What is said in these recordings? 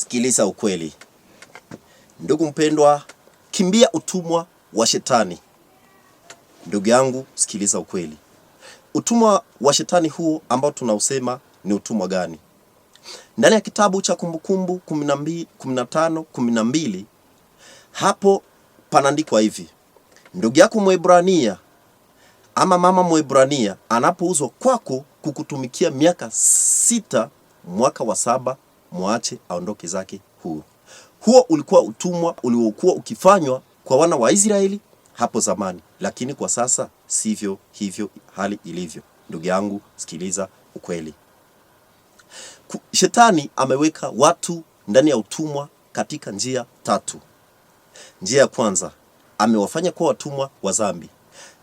sikiliza ukweli. Ndugu mpendwa, kimbia utumwa wa shetani. Ndugu yangu, sikiliza ukweli. Utumwa wa shetani huo ambao tunausema ni utumwa gani? Ndani ya kitabu cha Kumbukumbu 15:12 hapo panaandikwa hivi: ndugu yako Mwebrania ama mama Mwebrania anapouzwa kwako kukutumikia miaka 6, mwaka wa 7 muache aondoke zake huru. Huo ulikuwa utumwa uliokuwa ukifanywa kwa wana wa Israeli hapo zamani, lakini kwa sasa sivyo hivyo hali ilivyo. Ndugu yangu, sikiliza ukweli. Shetani ameweka watu ndani ya utumwa katika njia 3. Njia ya kwanza, amewafanya kuwa watumwa wa dhambi.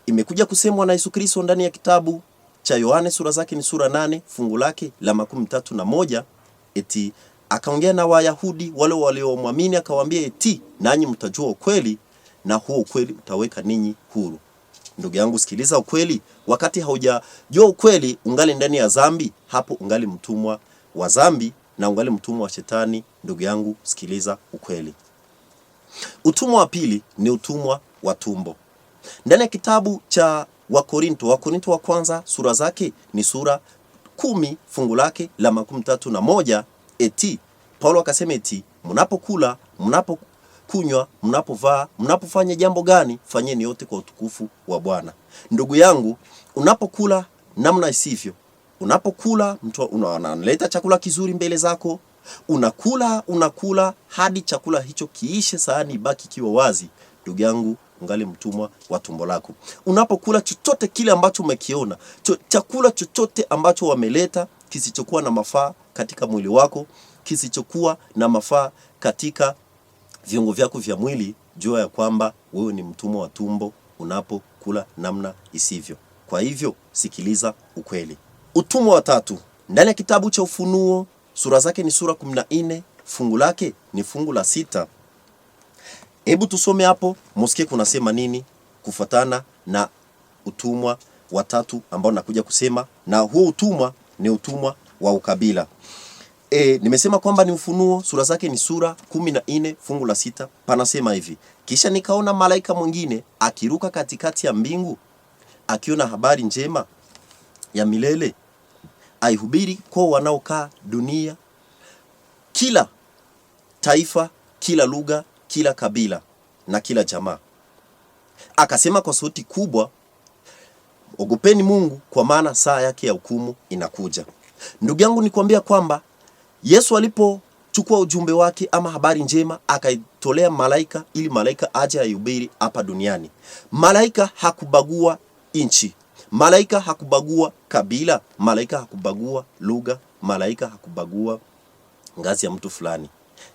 Imekuja kusemwa na Yesu Kristo ndani ya kitabu cha Yohane, sura zake ni sura 8 fungu lake la 31, eti akaongea na Wayahudi wale waliomwamini akawaambia eti nanyi mtajua ukweli na huo ukweli utaweka ninyi huru. Ndugu yangu, sikiliza ukweli. Wakati haujajua ukweli, ungali ndani ya dhambi, hapo ungali mtumwa wa dhambi na ungali mtumwa wa shetani. Ndugu yangu, sikiliza ukweli. Utumwa wa pili ni utumwa wa tumbo. Ndani ya kitabu cha Wakorinto wa kwanza sura zake ni sura 10 fungu lake la 31, eti Paulo akasema eti mnapokula, mnapokunywa, mnapovaa, mnapofanya jambo gani, fanyeni yote kwa utukufu wa Bwana. Ndugu yangu, unapokula namna isivyo, unapokula mtu analeta chakula kizuri mbele zako, unakula hadi chakula hicho kiishe, sahani ibaki kiwa wazi, ndugu yangu, ungali mtumwa wa tumbo lako. Unapokula chochote kile ambacho umekiona, chakula chochote ambacho wameleta kisichokuwa na mafaa katika mwili wako, kisichokuwa na mafaa katika viungo vyako vya mwili, jua ya kwamba wewe ni mtumwa wa tumbo unapokula namna isivyo. Kwa hivyo sikiliza ukweli. Utumwa wa 3 ndani ya kitabu cha Ufunuo sura zake ni sura 14 fungu lake ni fungu la 6. Hebu tusome hapo msikie kunasema nini kufuatana na utumwa wa 3 ambao nakuja kusema, na huo utumwa ni utumwa wa ukabila. Nimesema kwamba ni Ufunuo sura zake ni sura 14 fungu la 6. Panasema hivi: kisha nikaona malaika mwingine akiruka katikati ya mbingu, akiona habari njema ya milele, aihubiri kwa wanaokaa dunia, kila taifa, kila lugha, kila kabila na kila jamaa. Akasema kwa sauti kubwa, ogopeni Mungu, kwa maana saa yake ya hukumu inakuja. Ndugu yangu, nikwambia kwamba Yesu alipochukua ujumbe wake ama habari njema akaitolea malaika ili malaika aje aihubiri hapa duniani. Malaika hakubagua inchi, malaika hakubagua kabila, malaika hakubagua lugha, malaika hakubagua ngazi ya mtu fulani.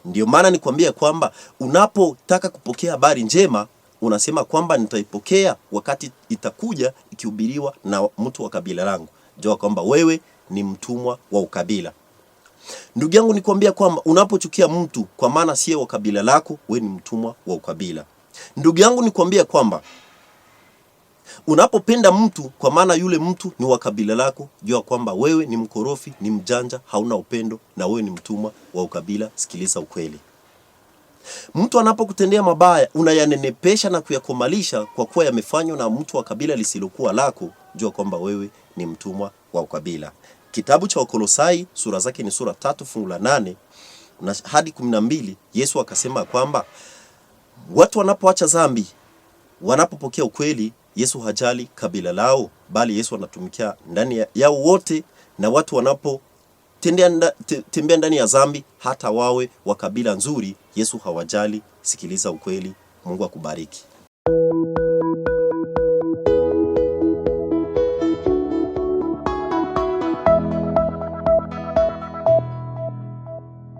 Ndio maana nikwambia kwamba unapotaka kupokea habari njema, unasema kwamba nitaipokea wakati itakuja ikihubiriwa na mtu wa kabila langu. Jua kwamba wewe ni mtumwa wa ukabila. Ndugu yangu, nikwambia kwamba unapochukia mtu kwa maana siye wa kabila lako, wewe ni mtumwa wa ukabila. Ndugu yangu, nikwambia kwamba unapopenda mtu kwa maana yule mtu ni wa kabila lako, jua kwamba wewe ni mkorofi, ni mjanja, hauna upendo na wewe ni mtumwa wa ukabila. Sikiliza ukweli. Mtu anapokutendea mabaya unayanenepesha na kuyakomalisha kwa kuwa yamefanywa na mtu wa kabila lisilokuwa lako, jua kwamba wewe ni mtumwa wa ukabila. Kitabu cha Wakolosai sura zake ni sura 3 fungu la 8 na hadi 12, Yesu akasema kwamba watu wanapoacha dhambi, wanapopokea ukweli, Yesu hajali kabila lao, bali Yesu anatumikia ndani yao wote, na watu wanapotembea ndani ya dhambi, hata wawe wa kabila nzuri, Yesu hawajali. Sikiliza ukweli. Mungu akubariki.